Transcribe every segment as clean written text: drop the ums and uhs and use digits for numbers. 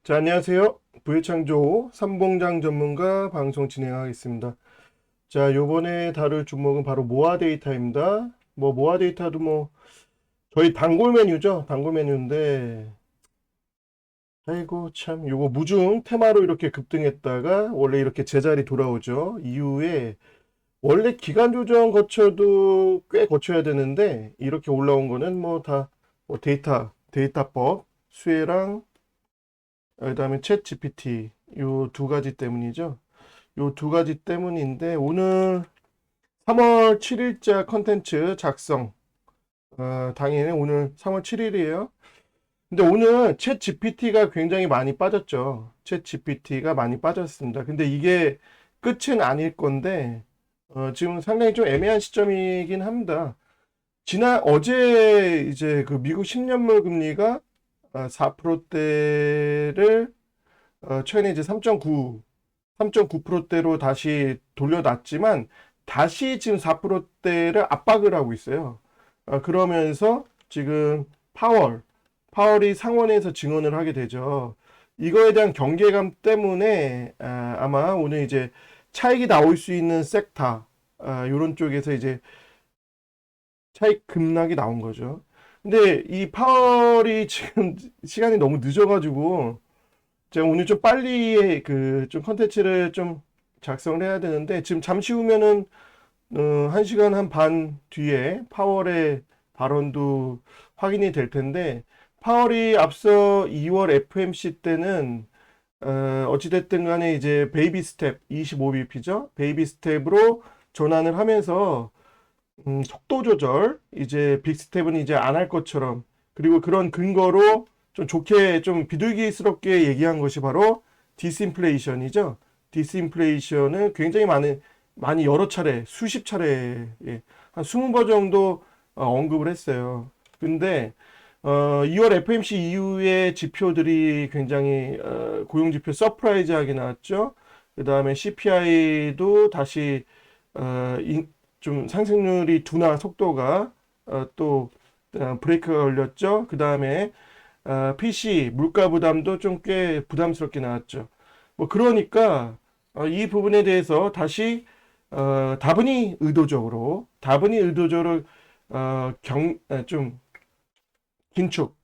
자, 안녕하세요. 부회창조 삼봉장 전문가 방송 진행하겠습니다. 자, 요번에 다룰 종목은 바로 모아 데이터입니다. 모아 데이터도 저희 단골 메뉴죠. 단골 메뉴인데, 아이고, 참, 요거 무중 테마로 이렇게 급등했다가 원래 이렇게 제자리 돌아오죠. 이후에 원래 기간 조정 거쳐도 꽤 거쳐야 되는데, 이렇게 올라온 거는 데이터법, 수혜랑, 그다음에 챗 GPT, 요 두 가지 때문이죠. 요 두 가지 때문인데 오늘 3월 7일자 컨텐츠 작성 당일에 오늘 3월 7일이에요. 근데 오늘 챗 GPT가 굉장히 많이 빠졌죠. 챗 GPT가 많이 빠졌습니다. 근데 이게 끝은 아닐 건데 지금 상당히 좀 애매한 시점이긴 합니다. 어제 이제 그 미국 10년물 금리가 4%대를 최근에 이제 3.9%대로 다시 돌려놨지만 다시 지금 4%대를 압박을 하고 있어요. 그러면서 지금 파월이 상원에서 증언을 하게 되죠. 이거에 대한 경계감 때문에 아마 오늘 이제 차익이 나올 수 있는 섹터 이런 쪽에서 이제 차익 급락이 나온 거죠. 근데 이 파월이 지금 시간이 너무 늦어가지고 제가 오늘 좀 빨리 좀 컨텐츠를 좀 작성을 해야 되는데 지금 잠시 후면은 1시간 한 반 뒤에 파월의 발언도 확인이 될 텐데 파월이 앞서 2월 FMC 때는 어찌됐든 간에 이제 베이비 스텝 25bp죠. 베이비 스텝으로 전환을 하면서 속도 조절 이제 빅 스텝은 이제 안 할 것처럼 그리고 그런 근거로 좀 좋게 좀 비둘기스럽게 얘기한 것이 바로 디스인플레이션이죠. 디스인플레이션을 굉장히 많이 여러 차례, 수십 차례, 한 20번 정도 언급을 했어요. 근데 2월 FMC 이후에 지표들이 굉장히 고용지표 서프라이즈하게 나왔죠. 그 다음에 CPI도 다시 좀 상승률이 둔화 속도가 또 브레이크가 걸렸죠. 그 다음에 PC 물가 부담도 좀 꽤 부담스럽게 나왔죠. 그러니까 이 부분에 대해서 다시 다분히 의도적으로 좀 긴축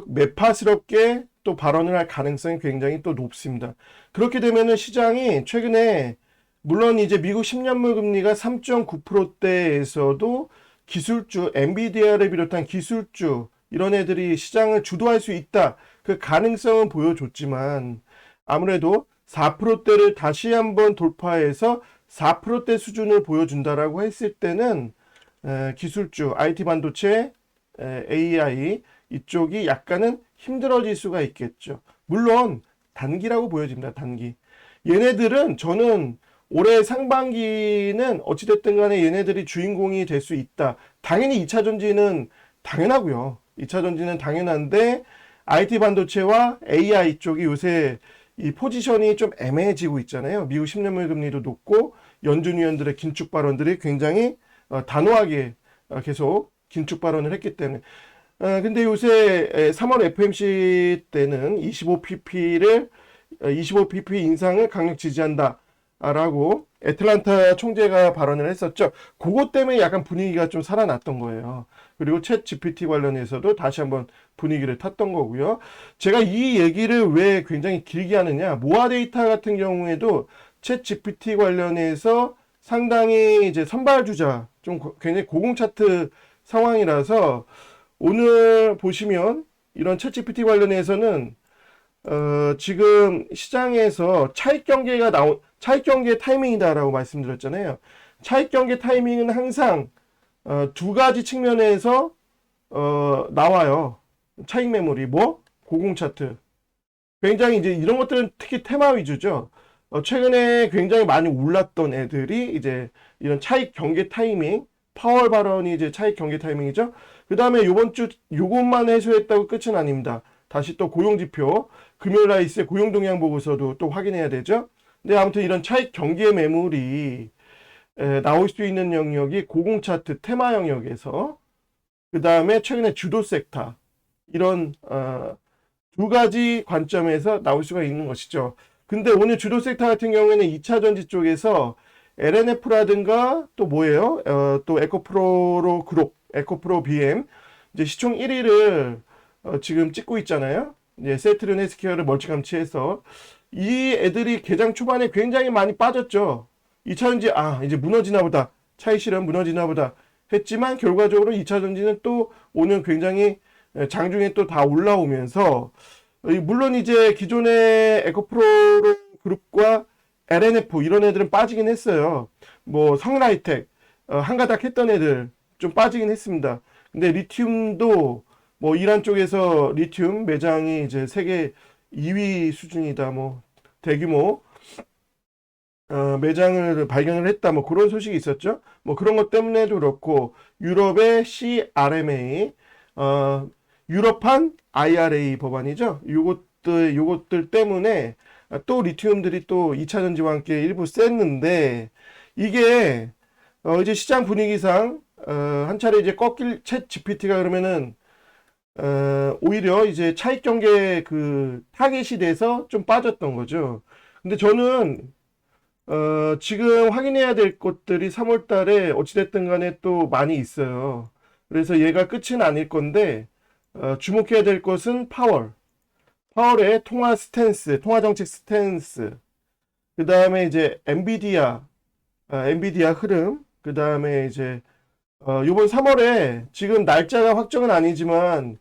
매파스럽게 또 발언을 할 가능성이 굉장히 또 높습니다. 그렇게 되면은 시장이 최근에 물론 이제 미국 10년물 금리가 3.9%대에서도 기술주, 엔비디아를 비롯한 기술주 이런 애들이 시장을 주도할 수 있다. 그 가능성은 보여줬지만 아무래도 4%대를 다시 한번 돌파해서 4%대 수준을 보여준다라고 했을 때는 기술주, IT 반도체, AI 이쪽이 약간은 힘들어질 수가 있겠죠. 물론 단기라고 보여집니다. 단기. 얘네들은 저는 올해 상반기는 어찌됐든 간에 얘네들이 주인공이 될 수 있다. 당연히 2차 전지는 당연하고요. 2차 전지는 당연한데 IT 반도체와 AI 쪽이 요새 이 포지션이 좀 애매해지고 있잖아요. 미국 10년물 금리도 높고 연준 위원들의 긴축 발언들이 굉장히 단호하게 계속 긴축 발언을 했기 때문에 근데 요새 3월 FMC 때는 25pp 인상을 강력 지지한다. 라고 애틀란타 총재가 발언을 했었죠. 그것 때문에 약간 분위기가 좀 살아났던 거예요. 그리고 챗 GPT 관련해서도 다시 한번 분위기를 탔던 거고요. 제가 이 얘기를 왜 굉장히 길게 하느냐. 모아 데이터 같은 경우에도 챗 GPT 관련해서 상당히 이제 선발주자, 좀 굉장히 고공 차트 상황이라서 오늘 보시면 이런 챗 GPT 관련해서는 지금 시장에서 차익 경계 타이밍이다라고 말씀드렸잖아요. 차익 경계 타이밍은 항상 두 가지 측면에서 나와요. 차익 매물이 고공 차트. 굉장히 이제 이런 것들은 특히 테마 위주죠. 최근에 굉장히 많이 올랐던 애들이 이제 이런 차익 경계 타이밍, 파월 발언이 이제 차익 경계 타이밍이죠. 그 다음에 요번 주 요것만 해소했다고 끝은 아닙니다. 다시 또 고용지표, 금요일 날 있을 고용 동향 보고서도 또 확인해야 되죠. 근데 아무튼 이런 차익 경계 매물이 나올 수 있는 영역이 고공 차트 테마 영역에서 그 다음에 최근에 주도 섹터 이런 두 가지 관점에서 나올 수가 있는 것이죠. 근데 오늘 주도 섹터 같은 경우에는 2차 전지 쪽에서 LNF라든가 또 뭐예요? 또 에코프로 그룹, 에코프로 BM 이제 시총 1위를 지금 찍고 있잖아요. 이제 세트른 헬스케어를 멀찌감치해서 이 애들이 개장 초반에 굉장히 많이 빠졌죠. 2차 전지 이제 무너지나 보다. 차이 실현 무너지나 보다 했지만 결과적으로 2차 전지는 또 오늘 굉장히 장중에 또 다 올라오면서 물론 이제 기존의 에코프로 그룹과 LNF 이런 애들은 빠지긴 했어요. 뭐 성라이텍 한가닥 했던 애들 좀 빠지긴 했습니다. 근데 리튬도 뭐 이란 쪽에서 리튬 매장이 이제 세계 2위 수준이다. 뭐 대규모 매장을 발견을 했다. 뭐 그런 소식이 있었죠. 뭐 그런 것 때문에도 그렇고 유럽의 CRMA 유럽판 IRA 법안이죠. 요것들 때문에 또 리튬들이 또 2차 전지와 함께 일부 셌는데 이게 이제 시장 분위기상 한 차례 이제 꺾일 챗 GPT가 그러면은 오히려 이제 차익 경계 그 타겟이 돼서 좀 빠졌던 거죠. 근데 저는 지금 확인해야 될 것들이 3월 달에 어찌됐든 간에 또 많이 있어요. 그래서 얘가 끝은 아닐 건데 주목해야 될 것은 파월의 통화 스탠스, 통화 정책 스탠스. 그 다음에 이제 엔비디아 흐름. 그 다음에 이제 요번 3월에 지금 날짜가 확정은 아니지만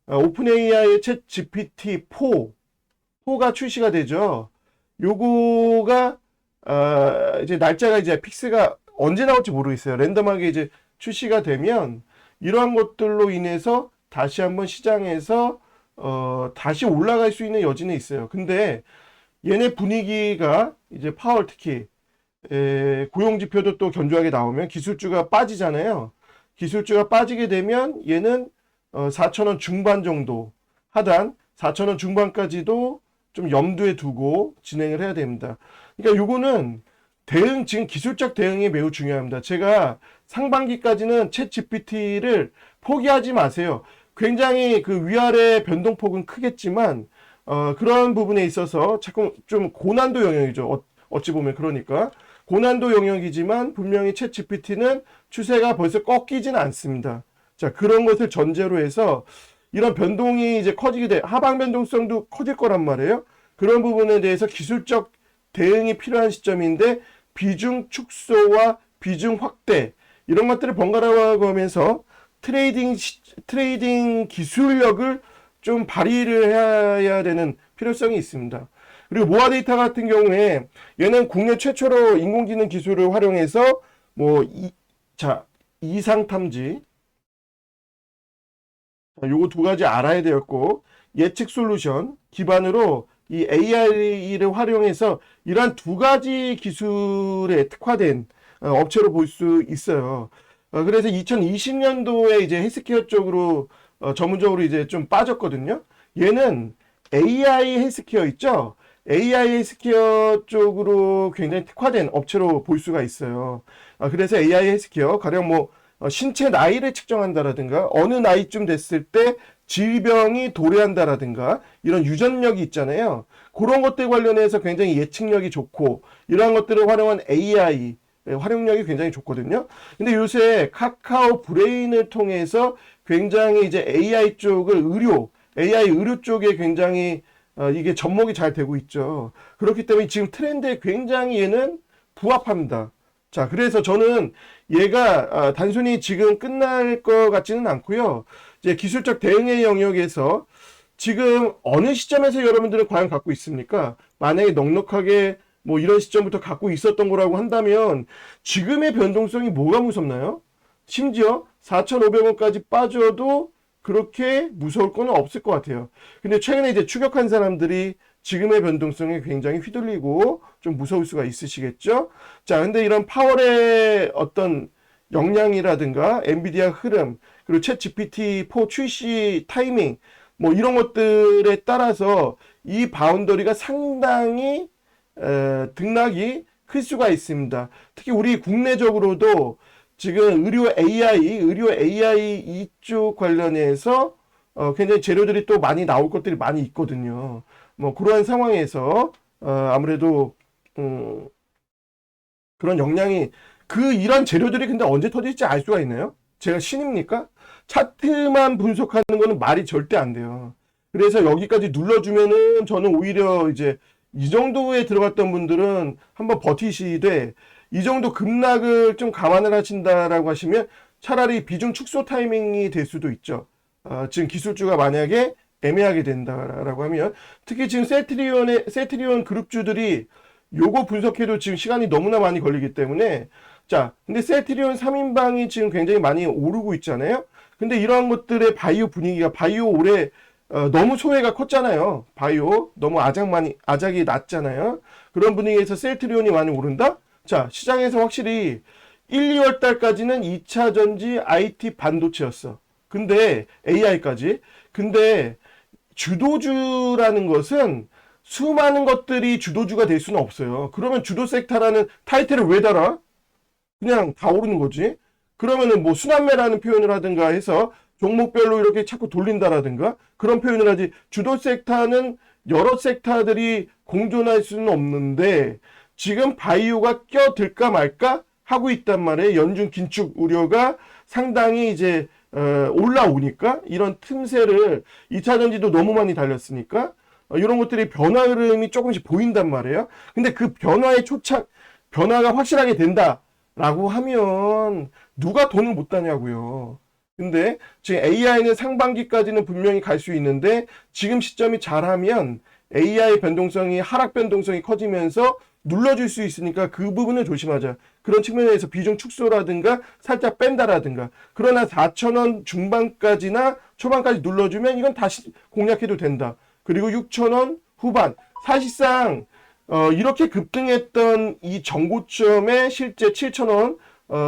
오픈 AI의 챗 GPT-4가 출시가 되죠. 요거가 이제 날짜가 이제 픽스가 언제 나올지 모르겠어요. 랜덤하게 이제 출시가 되면 이러한 것들로 인해서 다시 한번 시장에서 다시 올라갈 수 있는 여지는 있어요. 근데 얘네 분위기가 이제 파월 특히 고용지표도 또 견조하게 나오면 기술주가 빠지잖아요. 기술주가 빠지게 되면 얘는 4,000원 중반 정도 하단 4,000원 중반까지도 좀 염두에 두고 진행을 해야 됩니다. 그러니까 요거는 지금 기술적 대응이 매우 중요합니다. 제가 상반기까지는 챗 GPT를 포기하지 마세요. 굉장히 그 위아래 변동폭은 크겠지만 그런 부분에 있어서 자꾸 좀 고난도 영역이죠. 어찌 보면 그러니까 고난도 영역이지만 분명히 챗 GPT는 추세가 벌써 꺾이진 않습니다. 자, 그런 것을 전제로 해서 이런 변동이 이제 커지게 돼 하방 변동성도 커질 거란 말이에요. 그런 부분에 대해서 기술적 대응이 필요한 시점인데 비중 축소와 비중 확대 이런 것들을 번갈아 가면서 트레이딩 기술력을 좀 발휘를 해야 되는 필요성이 있습니다. 그리고 모아 데이터 같은 경우에 얘는 국내 최초로 인공지능 기술을 활용해서 이상 탐지 요거 두 가지 알아야 되었고 예측 솔루션 기반으로 이 AI를 활용해서 이러한 두 가지 기술에 특화된 업체로 볼 수 있어요. 그래서 2020년도에 이제 헬스케어 쪽으로 전문적으로 이제 좀 빠졌거든요. 얘는 AI 헬스케어 있죠? AI 헬스케어 쪽으로 굉장히 특화된 업체로 볼 수가 있어요. 그래서 AI 헬스케어 가령 뭐 신체 나이를 측정한다라든가 어느 나이쯤 됐을 때 질병이 도래한다라든가 이런 유전력이 있잖아요. 그런 것들 관련해서 굉장히 예측력이 좋고 이러한 것들을 활용한 AI 활용력이 굉장히 좋거든요. 근데 요새 카카오 브레인을 통해서 굉장히 이제 AI 쪽을 AI 의료 쪽에 굉장히 이게 접목이 잘 되고 있죠. 그렇기 때문에 지금 트렌드에 굉장히 얘는 부합합니다. 자, 그래서 저는 얘가 단순히 지금 끝날 것 같지는 않고요. 이제 기술적 대응의 영역에서 지금 어느 시점에서 여러분들은 과연 갖고 있습니까? 만약에 넉넉하게 뭐 이런 시점부터 갖고 있었던 거라고 한다면 지금의 변동성이 뭐가 무섭나요? 심지어 4,500원까지 빠져도 그렇게 무서울 건 없을 것 같아요. 근데 최근에 이제 추격한 사람들이 지금의 변동성에 굉장히 휘둘리고 좀 무서울 수가 있으시겠죠? 자, 근데 이런 파월의 어떤 역량이라든가 엔비디아 흐름, 그리고 챗 GPT-4 출시 타이밍, 뭐 이런 것들에 따라서 이 바운더리가 상당히 등락이 클 수가 있습니다. 특히 우리 국내적으로도 지금 의료 AI 이쪽 관련해서 굉장히 재료들이 또 많이 나올 것들이 많이 있거든요. 뭐 그러한 상황에서 아무래도 그런 역량이 이런 재료들이 근데 언제 터질지 알 수가 있나요? 제가 신입니까? 차트만 분석하는 거는 말이 절대 안 돼요. 그래서 여기까지 눌러주면은 저는 오히려 이제 이 정도에 들어갔던 분들은 한번 버티시되 이 정도 급락을 좀 감안을 하신다라고 하시면 차라리 비중 축소 타이밍이 될 수도 있죠. 지금 기술주가 만약에 애매하게 된다라고 하면 특히 지금 세트리온 그룹주들이 요거 분석해도 지금 시간이 너무나 많이 걸리기 때문에 자, 근데 세트리온 3인방이 지금 굉장히 많이 오르고 있잖아요. 근데 이러한 것들의 바이오 분위기가 바이오 올해 너무 소외가 컸잖아요. 바이오 너무 아작이 낮잖아요. 그런 분위기에서 셀트리온이 많이 오른다? 자, 시장에서 확실히 1, 2월 달까지는 2차 전지 IT 반도체였어. 근데 AI까지. 근데 주도주라는 것은 수많은 것들이 주도주가 될 수는 없어요. 그러면 주도 섹터라는 타이틀을 왜 달아? 그냥 다 오르는 거지. 그러면은 뭐 순환매라는 표현을 하든가 해서 종목별로 이렇게 자꾸 돌린다라든가 그런 표현을 하지. 주도 섹터는 여러 섹터들이 공존할 수는 없는데 지금 바이오가 껴들까 말까 하고 있단 말이에요. 연중 긴축 우려가 상당히 이제 올라오니까 이런 틈새를 2차 전지도 너무 많이 달렸으니까 이런 것들이 변화 흐름이 조금씩 보인단 말이에요. 근데 그 변화가 확실하게 된다라고 하면 누가 돈을 못 다냐고요. 근데 지금 AI는 상반기까지는 분명히 갈 수 있는데 지금 시점이 잘하면 AI 변동성이 하락 변동성이 커지면서 눌러줄 수 있으니까 그 부분을 조심하자. 그런 측면에서 비중 축소라든가 살짝 뺀다라든가. 그러나 4,000원 중반까지나 초반까지 눌러주면 이건 다시 공략해도 된다. 그리고 6,000원 후반. 사실상 이렇게 급등했던 이 정고점에 실제 7,000원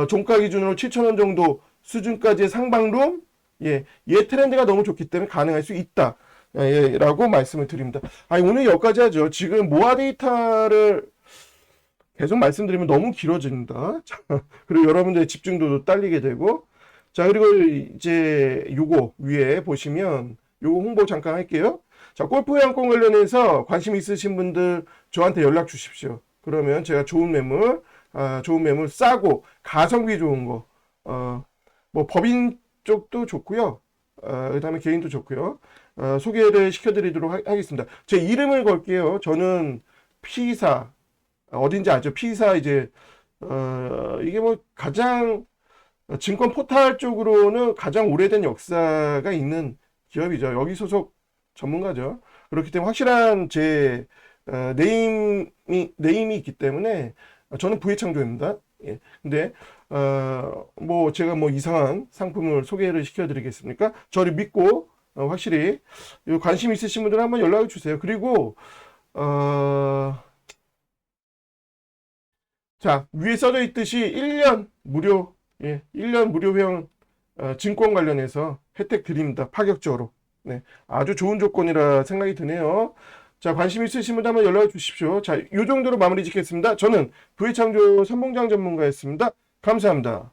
종가 기준으로 7,000원 정도 수준까지의 상방룸 얘 트렌드가 너무 좋기 때문에 가능할 수 있다. 라고 말씀을 드립니다. 오늘 여기까지 하죠. 지금 모아 데이터를 계속 말씀드리면 너무 길어집니다. 그리고 여러분들의 집중도도 딸리게 되고. 자, 그리고 이제 요거 위에 보시면 요거 홍보 잠깐 할게요. 자, 골프 회원권 관련해서 관심 있으신 분들 저한테 연락 주십시오. 그러면 제가 좋은 매물 싸고 가성비 좋은 거, 뭐 법인 쪽도 좋고요. 그 다음에 개인도 좋고요. 소개를 시켜드리도록 하겠습니다. 제 이름을 걸게요. 저는 P사, 어딘지 아죠? P사 이제, 이게 뭐 가장, 증권 포탈 쪽으로는 가장 오래된 역사가 있는 기업이죠. 여기 소속 전문가죠. 그렇기 때문에 확실한 제, 네임이 있기 때문에 저는 부회창조입니다. 예. 근데, 뭐 제가 뭐 이상한 상품을 소개를 시켜드리겠습니까? 저를 믿고, 확실히 관심 있으신 분들은 한번 연락을 주세요. 그리고 자, 위에 써져 있듯이 1년 무료 1년 무료 회원 증권 관련해서 혜택 드립니다. 파격적으로. 네, 아주 좋은 조건이라 생각이 드네요. 자, 관심 있으신 분들 한번 연락을 주십시오. 자, 이 정도로 마무리 짓겠습니다. 저는 V창조 선봉장 전문가였습니다. 감사합니다.